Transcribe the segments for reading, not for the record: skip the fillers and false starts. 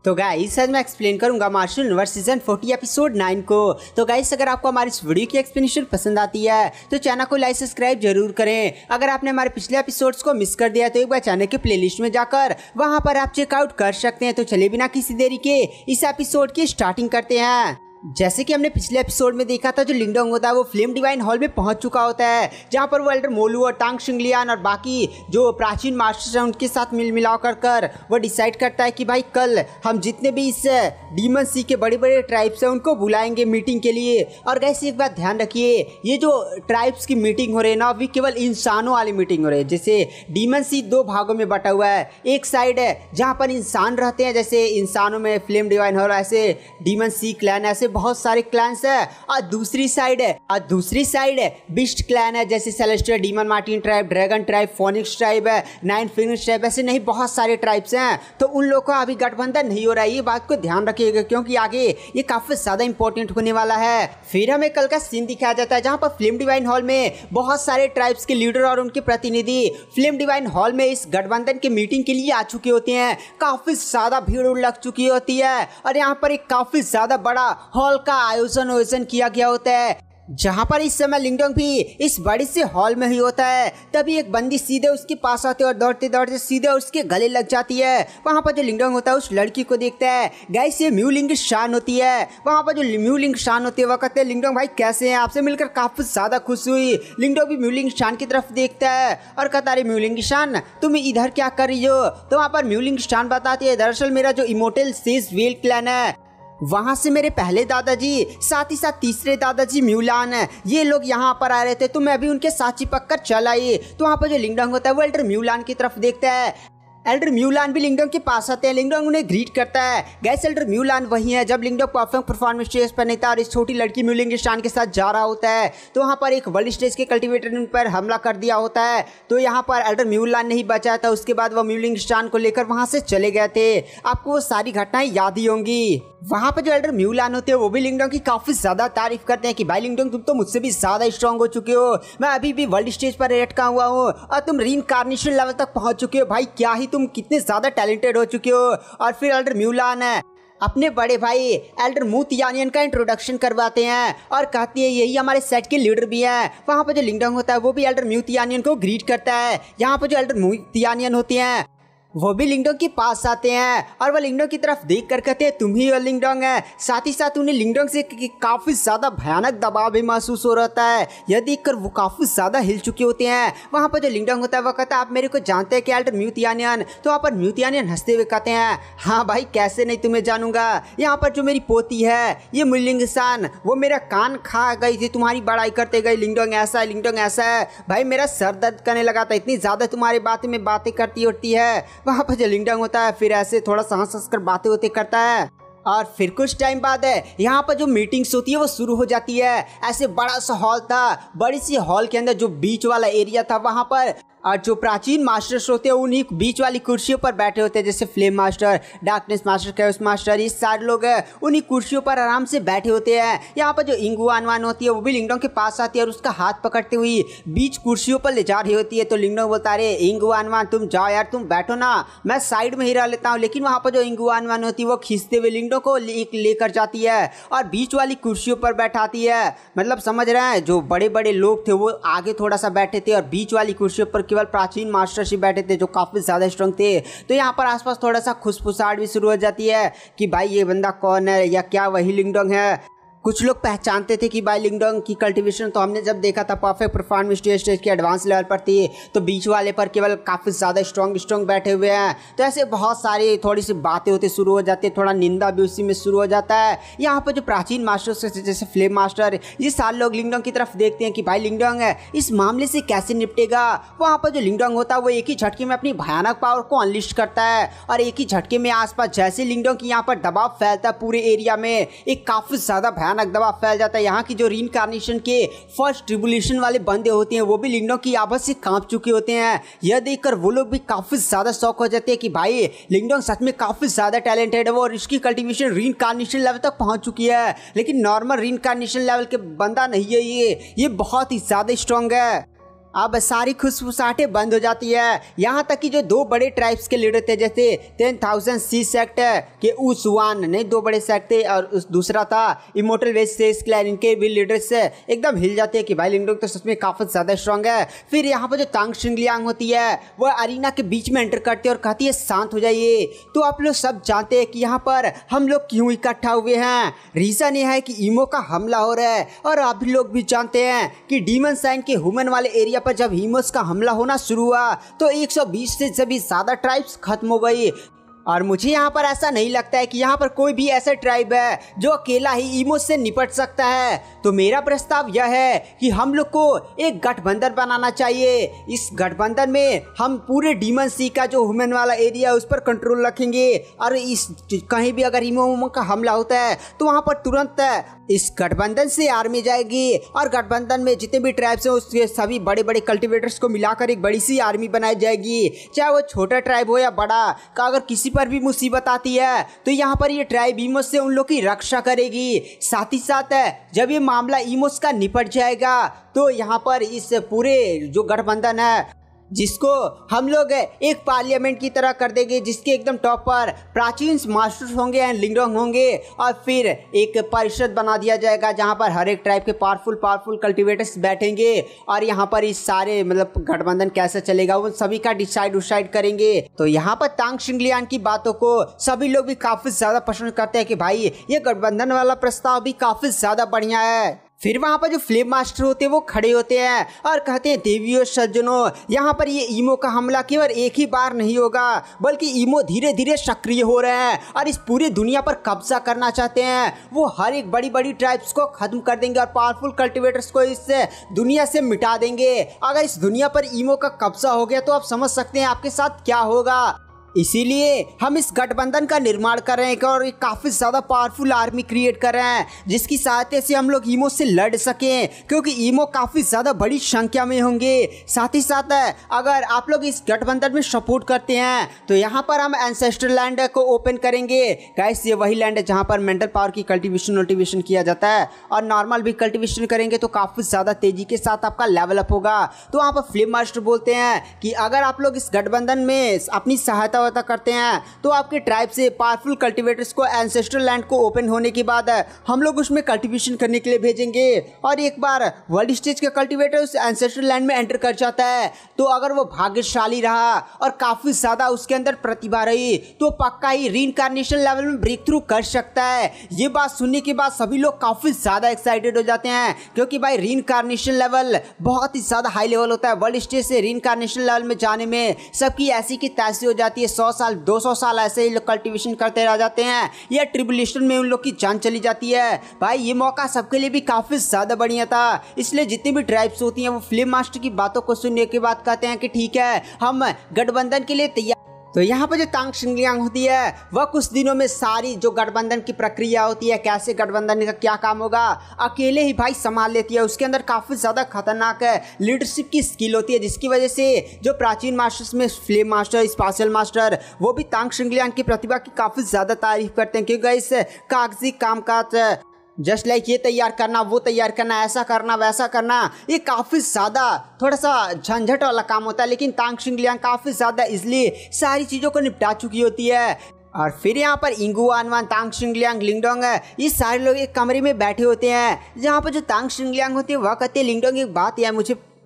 तो गाइस आज मैं एक्सप्लेन करूंगा मार्शल यूनिवर्स सीजन 40 एपिसोड 9 को। तो गाइस अगर आपको हमारी इस वीडियो की एक्सप्लेनेशन पसंद आती है तो चैनल को लाइक सब्सक्राइब जरूर करें। अगर आपने हमारे पिछले एपिसोड्स को मिस कर दिया तो एक बार चैनल के प्लेलिस्ट में जाकर वहां पर आप चेकआउट कर सकते हैं। तो चलिए बिना किसी देरी के इस एपिसोड की स्टार्टिंग करते हैं। जैसे कि हमने पिछले एपिसोड में देखा था, जो लिंगडोंग होता है वो फ्लेम डिवाइन हॉल में पहुंच चुका होता है, जहां पर वो एल्डर मोलू और टांग शिंगलियान और बाकी जो प्राचीन मास्टर्स हैं उनके साथ मिल मिलाव कर वो डिसाइड करता है कि भाई कल हम जितने भी इस डीमन सी के बड़े बड़े ट्राइब्स हैं उनको बुलाएंगे मीटिंग के लिए। और गैस एक बात ध्यान रखिए, ये जो ट्राइब्स की मीटिंग हो रही है ना, अभी केवल इंसानों वाली मीटिंग हो रही है। जैसे डीमन सी दो भागों में बटा हुआ है, एक साइड है जहाँ पर इंसान रहते हैं, जैसे इंसानों में फ्लेम डिवाइन हॉल, ऐसे डीमन सी क्लैन, ऐसे बहुत सारे क्लैंस है। और दूसरी साइड है बिस्ट क्लैन है, जैसे celestial, demon Martin tribe, dragon tribe, phoenix tribe है, नाइन फिंगर्स ट्राइब, ऐसे नहीं बहुत सारे ट्राइब्स हैं। तो उन लोगों का अभी गठबंधन नहीं हो रहा है, ये बात को ध्यान रखिएगा क्योंकि आगे ये काफी ज्यादा इंपॉर्टेंट होने वाला है। फिर हमें कल का सीन दिखाया जाता है जहां पर फ्लेम डिवाइन हॉल में बहुत सारे ट्राइब्स के लीडर और उनके प्रतिनिधि फ्लेम डिवाइन हॉल में इस गठबंधन की मीटिंग के लिए आ चुके होते हैं। काफी ज्यादा भीड़ लग चुकी होती है और यहाँ पर एक काफी ज्यादा बड़ा हॉल का आयोजन किया गया होता है, जहां पर इस समय लिंगडोंग भी इस बड़े से हॉल में ही होता है। तभी एक बंदी सीधे उसके पास आते और दौड़ते दौड़ते सीधे उसके गले लग जाती है। वहां पर जो लिंगडोंग होता है उस लड़की को देखता है। गाइस ये म्यूलिंग शान होती है। वहां पर जो म्यूलिंग शान होती है वह कहते हैं, लिंगडोंग भाई कैसे हैं, आपसे मिलकर काफी ज्यादा खुश हुई। लिंगडोंग भी म्यूलिंग शान की तरफ देखता है और कहता है, म्यूलिंग शान तुम इधर क्या कर रही हो? तो वहां पर म्यूलिंग शान बताती है, दरअसल मेरा जो इमोर्टल सेज वेल क्लैन है वहां से मेरे पहले दादाजी, साथ ही साथ तीसरे दादाजी म्यूलान है, ये लोग यहाँ पर आ रहे थे, तो मैं भी उनके साथ चिपक कर चल आई। तो वहाँ पर जो लिंगडोंग होता है वो एल्डर म्यूलान की तरफ देखता है। एल्डर म्यूलान भी लिंगडोंग के पास आते हैं। लिंगडोंग उन्हें ग्रीट करता है। गैस एल्डर म्यूलान वही है जब लिंगडोंग परफेक्ट परफॉर्मेंस स्टेज पर नहीं था और इस छोटी लड़की म्यूलिंग शान के साथ जा रहा होता है, तो वहाँ पर एक वर्ल्ड स्टेज के कल्टीवेटर ने उन पर हमला कर दिया होता है। तो यहाँ पर एल्डर म्यूलान नहीं बचा था। उसके बाद वो म्यूलिंग शान को लेकर वहाँ से चले गए थे। आपको वो सारी घटनाएं याद ही होंगी। वहाँ पर जो एल्डर म्यूलान होते हैं वो भी लिंगडोंग की काफी ज्यादा तारीफ करते हैं कि भाई लिंगडोंग तुम तो मुझसे भी ज्यादा स्ट्रांग हो चुके हो, मैं अभी भी वर्ल्ड स्टेज पर लटका हुआ हूँ और तुम रीइंकार्नेशन लेवल तक पहुंच चुके हो। भाई क्या ही तुम कितने ज्यादा टैलेंटेड हो चुके हो। और फिर एल्डर म्यूलान है अपने बड़े भाई एल्डर मू तियानियन का इंट्रोडक्शन करवाते हैं और कहती है यही हमारे सेट के लीडर भी हैं। वहाँ पर जो लिंगडोंग होता है वो भी एल्डर म्यू तियानियन को ग्रीट करता है। यहाँ पर जो एल्डर मू तियानियन होती हैं वो भी लिंगडोंग के पास आते हैं और वो लिंगडोंग की तरफ देख कर कहते हैं, तुम ही लिंगडोंग है। साथ ही साथ उन्हें लिंगडोंग से काफी ज्यादा भयानक दबाव भी महसूस हो रहा है। यह देखकर वो काफी ज्यादा हिल चुके होते हैं। वहां पर जो लिंगडोंग होता है वो कहता है, आप मेरे को जानते हैं कि एल्डर म्यू तियानियन? तो वहाँ पर म्यू तियानियन हंसते हुए कहते हैं, हाँ भाई कैसे नहीं तुम्हें जानूंगा। यहाँ पर जो मेरी पोती है ये म्यूलिंग शान, वो मेरा कान खा गई थी तुम्हारी बड़ाई करते गई, लिंगडोंग ऐसा है, लिंगडोंग ऐसा है। भाई मेरा सर दर्द करने लगा था, इतनी ज्यादा तुम्हारी बातें में बातें करती होती है। वहाँ पर जो लिंगडोंग होता है फिर ऐसे थोड़ा सा हंस कर बातें होते करता है। और फिर कुछ टाइम बाद है यहाँ पर जो मीटिंग्स होती है वो शुरू हो जाती है। ऐसे बड़ा सा हॉल था, बड़ी सी हॉल के अंदर जो बीच वाला एरिया था वहाँ पर और जो प्राचीन मास्टर्स होते हैं उन्हीं बीच वाली कुर्सियों पर बैठे होते हैं, जैसे flame master, darkness master, chaos master, ये सारे लोग हैं उन्हीं कुर्सियों पर आराम से बैठे होते हैं। यहाँ पर जो इंगू आनवान होती है वो भी लिंगडोंग के पास आती है और उसका हाथ पकड़ते हुई बीच कुर्सियों पर ले जा रही होती है। तो लिंगडोंग बोलता है, अरे इंगू आनवान तुम जाओ यार, तुम बैठो ना, मैं साइड में ही रह लेता हूँ। लेकिन वहाँ पर जो इंगू आनवान होती है वो खींचते हुए लिंगडोंग को लेकर जाती है और बीच वाली कुर्सियों पर बैठाती है। मतलब समझ रहे हैं, जो बड़े बड़े लोग थे वो आगे थोड़ा सा बैठे थे और बीच वाली कुर्सियों पर केवल प्राचीन मास्टर्स ही बैठे थे जो काफी ज्यादा स्ट्रांग थे। तो यहाँ पर आसपास थोड़ा सा खुसफुसाहट भी शुरू हो जाती है कि भाई ये बंदा कौन है, या क्या वही लिंगडोंग है। कुछ लोग पहचानते थे कि भाई लिंगडोंग की कल्टीवेशन तो हमने जब देखा था परफेक्ट परफॉर्मेंस स्टेज के एडवांस लेवल पर थी, तो बीच वाले पर केवल काफ़ी ज़्यादा स्ट्रॉन्ग बैठे हुए हैं। तो ऐसे बहुत सारी थोड़ी सी बातें होती शुरू हो जाती है, थोड़ा निंदा भी उसी में शुरू हो जाता है। यहाँ पर जो प्राचीन मास्टर्स जैसे फ्लेम मास्टर, ये सारे लोग लिंगडोंग की तरफ देखते हैं कि भाई लिंगडोंग है इस मामले से कैसे निपटेगा। वहाँ पर जो लिंगडोंग होता है वो एक ही झटके में अपनी भयानक पावर को अनलिस्ट करता है और एक ही झटके में आसपास जैसे लिंगडोंग की यहाँ पर दबाव फैलता है पूरे एरिया में, एक काफ़ी ज़्यादा भयानक दबाव फैल जाता है। यहाँ की जो रीइंकार्नेशन के फर्स्ट रिवोल्यूशन वाले बंदे होते हैं वो भी लिंगडोंग की आवाज से कांप चुके होते हैं। यह देखकर वो लोग भी काफी ज्यादा शौक हो जाते हैं कि भाई लिंगडोंग सच में काफी ज्यादा टैलेंटेड है, वो और इसकी कल्टीवेशन रीइंकार्नेशन लेवल तक पहुंच चुकी है। लेकिन नॉर्मल रीइंकार्नेशन लेवल के बंदा नहीं है, ये बहुत ही ज्यादा स्ट्रांग है। अब सारी खुशफुसाहटें बंद हो जाती है। यहाँ तक कि जो दो बड़े ट्राइब्स के लीडर थे, जैसे 10,000 सी सेक्ट के उसवान ने दो बड़े सेक्ट थे, और उस दूसरा था इमोर्टल वेस्टेस क्लैन, इनके भी लीडर्स एकदम हिल जाते हैं कि भाई लिंगडोंग तो सच में काफ़ी ज़्यादा स्ट्रांग है। फिर यहाँ पर जो तांग शिंगलियांग होती है वह अरीना के बीच में एंटर करते हैं और कहती है शांत हो जाइए। तो आप लोग सब जानते हैं कि यहाँ पर हम लोग क्यों इकट्ठा हुए हैं। रीज़न ये है कि ईमो का हमला हो रहा है, और आप लोग भी जानते हैं कि डीमन साइन के ह्यूमन वाले एरिया पर जब हीमोस का हमला होना शुरू हुआ तो 120 से भी ज्यादा ट्राइब्स खत्म हो गई। और मुझे यहाँ पर ऐसा नहीं लगता है कि यहाँ पर कोई भी ऐसा ट्राइब है जो अकेला ही ईमोस से निपट सकता है। तो मेरा प्रस्ताव यह है कि हम लोग को एक गठबंधन बनाना चाहिए। इस गठबंधन में हम पूरे डीमन सी का जो ह्यूमन वाला एरिया है उस पर कंट्रोल रखेंगे, और इस कहीं भी अगर ईमो का हमला होता है तो वहाँ पर तुरंत इस गठबंधन से आर्मी जाएगी, और गठबंधन में जितने भी ट्राइब्स हैं उसके सभी बड़े बड़े कल्टिवेटर्स को मिलाकर एक बड़ी सी आर्मी बनाई जाएगी। चाहे वो छोटा ट्राइब हो या बड़ा, का अगर किसी पर भी मुसीबत आती है तो यहाँ पर ये ट्राइब ईमोस से उन लोग की रक्षा करेगी। साथ ही साथ जब ये मामला ईमोस का निपट जाएगा तो यहाँ पर इस पूरे जो गठबंधन है जिसको हम लोग एक पार्लियामेंट की तरह कर देंगे, जिसके एकदम टॉप पर प्राचीन मास्टर्स होंगे एंड लिंगडोंग होंगे, और फिर एक परिषद बना दिया जाएगा जहां पर हर एक ट्राइब के पावरफुल कल्टिवेटर्स बैठेंगे, और यहां पर इस सारे मतलब गठबंधन कैसे चलेगा वो सभी का डिसाइड करेंगे। तो यहाँ पर तांग शिंगलियांग की बातों को सभी लोग भी काफी ज्यादा पसंद करते हैं कि भाई ये गठबंधन वाला प्रस्ताव भी काफी ज्यादा बढ़िया है। फिर वहाँ पर जो फ्लेम मास्टर होते हैं वो खड़े होते हैं और कहते हैं देवियों सज्जनों, यहाँ पर ये ईमो का हमला केवल एक ही बार नहीं होगा, बल्कि ईमो धीरे धीरे सक्रिय हो रहे हैं और इस पूरी दुनिया पर कब्जा करना चाहते हैं। वो हर एक बड़ी बड़ी ट्राइब्स को खत्म कर देंगे और पावरफुल कल्टिवेटर्स को इस दुनिया से मिटा देंगे। अगर इस दुनिया पर ईमो का कब्जा हो गया तो आप समझ सकते हैं आपके साथ क्या होगा। इसीलिए हम इस गठबंधन का निर्माण कर रहे हैं और एक काफ़ी ज़्यादा पावरफुल आर्मी क्रिएट कर रहे हैं जिसकी सहायता से हम लोग ईमो से लड़ सकें, क्योंकि ईमो काफ़ी ज़्यादा बड़ी संख्या में होंगे। साथ ही साथ अगर आप लोग इस गठबंधन में सपोर्ट करते हैं तो यहाँ पर हम एंसेस्ट्रल लैंड को ओपन करेंगे। गाइस ये वही लैंड है जहाँ पर मेंटल पावर की कल्टिवेशन किया जाता है, और नॉर्मल भी कल्टिवेशन करेंगे तो काफ़ी ज़्यादा तेज़ी के साथ आपका लेवल अप होगा। तो वहाँ पर फ्लेम मास्टर बोलते हैं कि अगर आप लोग इस गठबंधन में अपनी सहायता करते हैं तो आपके ट्राइब से पावरफुल कल्टिवेटर्स को एंसेस्ट्रल लैंड को ओपन होने के बाद हम लोग उसमें कल्टिवेशन करने के लिए भेजेंगे, और एक बार वर्ल्ड स्टेज का कल्टिवेटर उस एंसेस्ट्रल लैंड में एंटर कर जाता है तो अगर वो भाग्यशाली रहा और काफी ज्यादा उसके अंदर प्रतिभा रही तो पक्का ही रीइंकार्नेशन लेवल में ब्रेक थ्रू कर सकता है। ये बात सुनने के बाद सभी लोग काफी ज्यादा एक्साइटेड हो जाते हैं, क्योंकि भाई रीइंकार्नेशन लेवल बहुत ही ज्यादा हाई लेवल होता है। वर्ल्ड स्टेज से रीइंकार्नेशन लेवल में जाने में सबकी ऐसी की तैसी हो जाती है, 100 साल 200 साल ऐसे ही लोग कल्टिवेशन करते रह जाते हैं या ट्रिबुलेशन में उन लोग की जान चली जाती है। भाई ये मौका सबके लिए भी काफी ज्यादा बढ़िया था, इसलिए जितनी भी ट्राइब्स होती हैं वो फ्लेम मास्टर की बातों को सुनने के बाद कहते हैं कि ठीक है हम गठबंधन के लिए तैयार। तो यहाँ पर जो तांग शिंगलियांग होती है वह कुछ दिनों में सारी जो गठबंधन की प्रक्रिया होती है, कैसे गठबंधन का क्या काम होगा, अकेले ही भाई संभाल लेती है। उसके अंदर काफ़ी ज़्यादा खतरनाक लीडरशिप की स्किल होती है, जिसकी वजह से जो प्राचीन मास्टर्स में फ्लेम मास्टर, स्पेशल मास्टर, वो भी तांग शिंगलियांग की प्रतिभा की काफ़ी ज़्यादा तारीफ करते हैं, क्योंकि इस कागजी कामकाज जस्ट लाइक ये तैयार करना, वो तैयार करना, ऐसा करना, वैसा करना, ये काफ़ी ज़्यादा थोड़ा सा झंझट वाला काम होता है, लेकिन तांग शिंगलियांग काफ़ी ज़्यादा इजली सारी चीज़ों को निपटा चुकी होती है। और फिर यहाँ पर इंगू आनवान, तांग शिंगलियांग, लिंगडोंग ये सारे लोग एक कमरे में बैठे होते हैं, जहाँ पर जो तांग शिंगलियांग होती है वह कहते हैं लिंगडोंग एक बात यार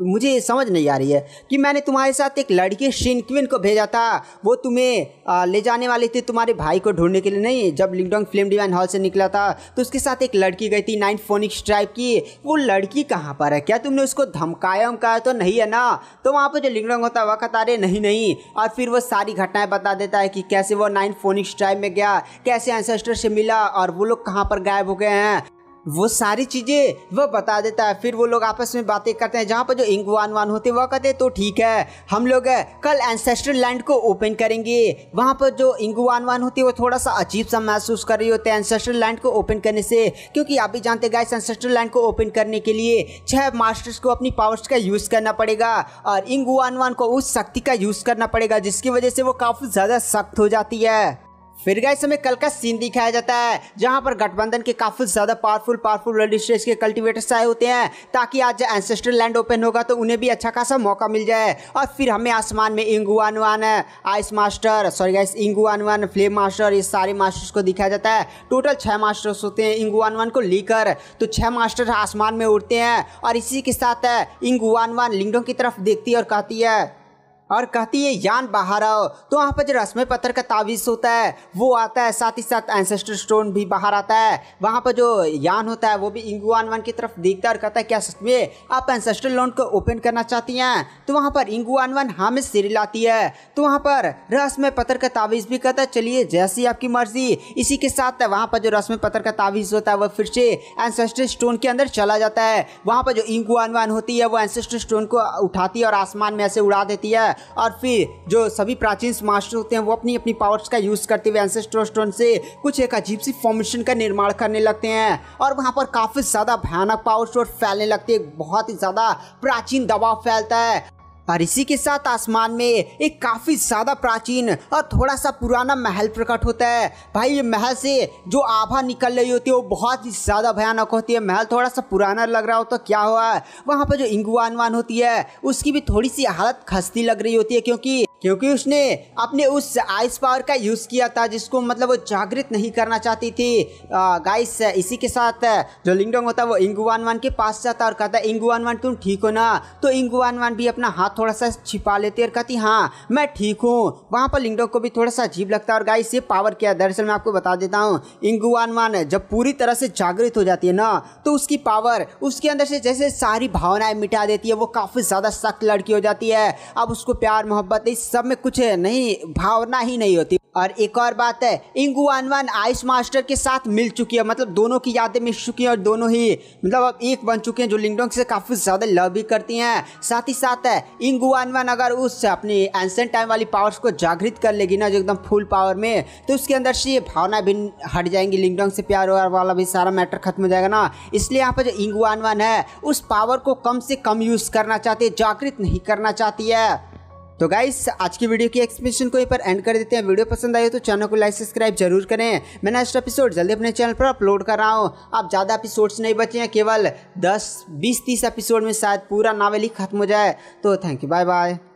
मुझे समझ नहीं आ रही है कि मैंने तुम्हारे साथ एक लड़की शिनक्विन को भेजा था, वो तुम्हें ले जाने वाली थी तुम्हारे भाई को ढूंढने के लिए। नहीं, जब लिंगडोंग फ्लेम डिवाइन हॉल से निकला था तो उसके साथ एक लड़की गई थी 9 फोनिक्स ट्राइब की, वो लड़की कहाँ पर है? क्या तुमने उसको धमकाया तो नहीं है ना? तो वहाँ पर जो लिंगडोंग होता है वह कहता है नहीं, और फिर वो सारी घटनाएं बता देता है कि कैसे वो 9 फोनिक्स ट्राइब में गया, कैसे एंसेस्टर से मिला और वो लोग कहाँ पर गायब हो गए हैं, वो सारी चीज़ें वह बता देता है। फिर वो लोग आपस में बातें करते हैं, जहाँ पर जो इंगवान होते हैं वह कहते हैं तो ठीक है हम लोग कल एंसेस्ट्रल लैंड को ओपन करेंगे। वहाँ पर जो इंगवान होती है वो थोड़ा सा अजीब सा महसूस कर रही होते हैं एंसेस्ट्रल लैंड को ओपन करने से, क्योंकि आप भी जानते हैं गाइस एंसेस्ट्रल लैंड को ओपन करने के लिए 6 मास्टर्स को अपनी पावर्स का यूज़ करना पड़ेगा और इंगवान को उस शक्ति का यूज़ करना पड़ेगा, जिसकी वजह से वो काफ़ी ज़्यादा सख्त हो जाती है। फिर गाइस हमें कल का सीन दिखाया जाता है जहां पर गठबंधन के काफी ज्यादा पावरफुल वर्ल्ड स्टेज के कल्टीवेटर्स आए होते हैं ताकि आज एंसेस्ट्रल लैंड ओपन होगा तो उन्हें भी अच्छा खासा मौका मिल जाए। और फिर हमें आसमान में इंगुआनवान, आइस मास्टर, सॉरी गाइस इंगुआनवान, फ्लेम मास्टर, ये सारे मास्टर्स को दिखाया जाता है। टोटल 6 मास्टर्स होते हैं इंगुआनवान को लेकर, तो 6 मास्टर आसमान में उड़ते हैं। और इसी के साथ इंगुआनवान लिंगडोंग की तरफ देखती है और कहती है यान बाहर आओ। तो वहाँ पर जो रस्म पत्थर का तावीज़ होता है वो आता है, साथ ही साथ एंसेस्टर स्टोन भी बाहर आता है। वहाँ पर जो यान होता है वो भी इंगुआनवान की तरफ देखता है और कहता है क्या सच में आप एंसेस्टर लॉन्ड को ओपन करना चाहती हैं? तो वहाँ पर इंगुआनवान हाँ में सिर लाती है। तो वहाँ पर रस्म पत्थर का तावीज़ भी कहता है चलिए जैसी आपकी मर्जी। इसी के साथ वहाँ पर जो रस्म पत्थर का तावीज़ होता है वह फिर से एंसेस्टर स्टोन के अंदर चला जाता है। वहाँ पर जो इंगुआनवान होती है वो एंसेस्टर स्टोन को उठाती है और आसमान में ऐसे उड़ा देती है। और फिर जो सभी प्राचीन मास्टर होते हैं वो अपनी अपनी पावर्स का यूज करते हुए एंसेस्टर स्टोन से कुछ एक अजीब सी फॉर्मेशन का निर्माण करने लगते हैं। और वहां पर काफी ज्यादा भयानक पावर्स और फैलने लगते हैं, बहुत ही ज्यादा प्राचीन दबाव फैलता है। और इसी के साथ आसमान में एक काफी ज्यादा प्राचीन और थोड़ा सा पुराना महल प्रकट होता है। भाई ये महल से जो आभा निकल रही होती है वो बहुत ही ज्यादा भयानक होती है। महल थोड़ा सा पुराना लग रहा हो तो क्या हुआ, वहां पर जो इंगुआनवान होती है उसकी भी थोड़ी सी हालत खस्ती लग रही होती है क्योंकि उसने अपने उस आइस पावर का यूज किया था जिसको मतलब वो जागृत नहीं करना चाहती थी। गाइस इसी के साथ जो लिंगडोंग होता है वो इंगुआनवान के पास जाता है और कहता है इंगुआनवान तुम ठीक हो ना? तो इंगुआनवान भी अपना हाथ थोड़ा सा छिपा लेती है और कहती हाँ मैं ठीक हूँ। वहाँ पर लिंगडोंग को भी थोड़ा सा अजीब लगता है। और गाइस ये पावर क्या है, दरअसल मैं आपको बता देता हूँ। इंगुआनवान जब पूरी तरह से जागृत हो जाती है ना तो उसकी पावर उसके अंदर से जैसे सारी भावनाएं मिटा देती है। वो काफ़ी ज़्यादा सख्त लड़की हो जाती है। अब उसको प्यार मोहब्बत इस सब में कुछ नहीं, भावना ही नहीं होती। और एक और बात है, इंगुआनवान आइस मास्टर के साथ मिल चुकी है, मतलब दोनों की यादें मिल चुकी हैं और दोनों ही मतलब अब एक बन चुके हैं जो लिंगडोंग से काफ़ी ज़्यादा लव भी करती हैं। साथ ही साथ इंगुआनवान अगर उस अपनी एंसेंट टाइम वाली पावर्स को जागृत कर लेगी ना जो एकदम फुल पावर में, तो उसके अंदर से ये भावना भी हट जाएंगी। लिंगडोंग से प्यार वाला भी सारा मैटर खत्म हो जाएगा ना। इसलिए यहाँ पर जो इंगुआनवान है उस पावर को कम से कम यूज़ करना चाहती है, जागृत नहीं करना चाहती है। तो गाइस आज की वीडियो की एक्सप्लेनेशन को यहीं पर एंड कर देते हैं। वीडियो पसंद आई हो तो चैनल को लाइक सब्सक्राइब जरूर करें। मैं नेक्स्ट एपिसोड जल्दी अपने चैनल पर अपलोड कर रहा हूँ। अब ज़्यादा एपिसोड्स नहीं बचे हैं, केवल 10, 20, 30 एपिसोड में शायद पूरा नावल ही खत्म हो जाए। तो थैंक यू, बाय बाय।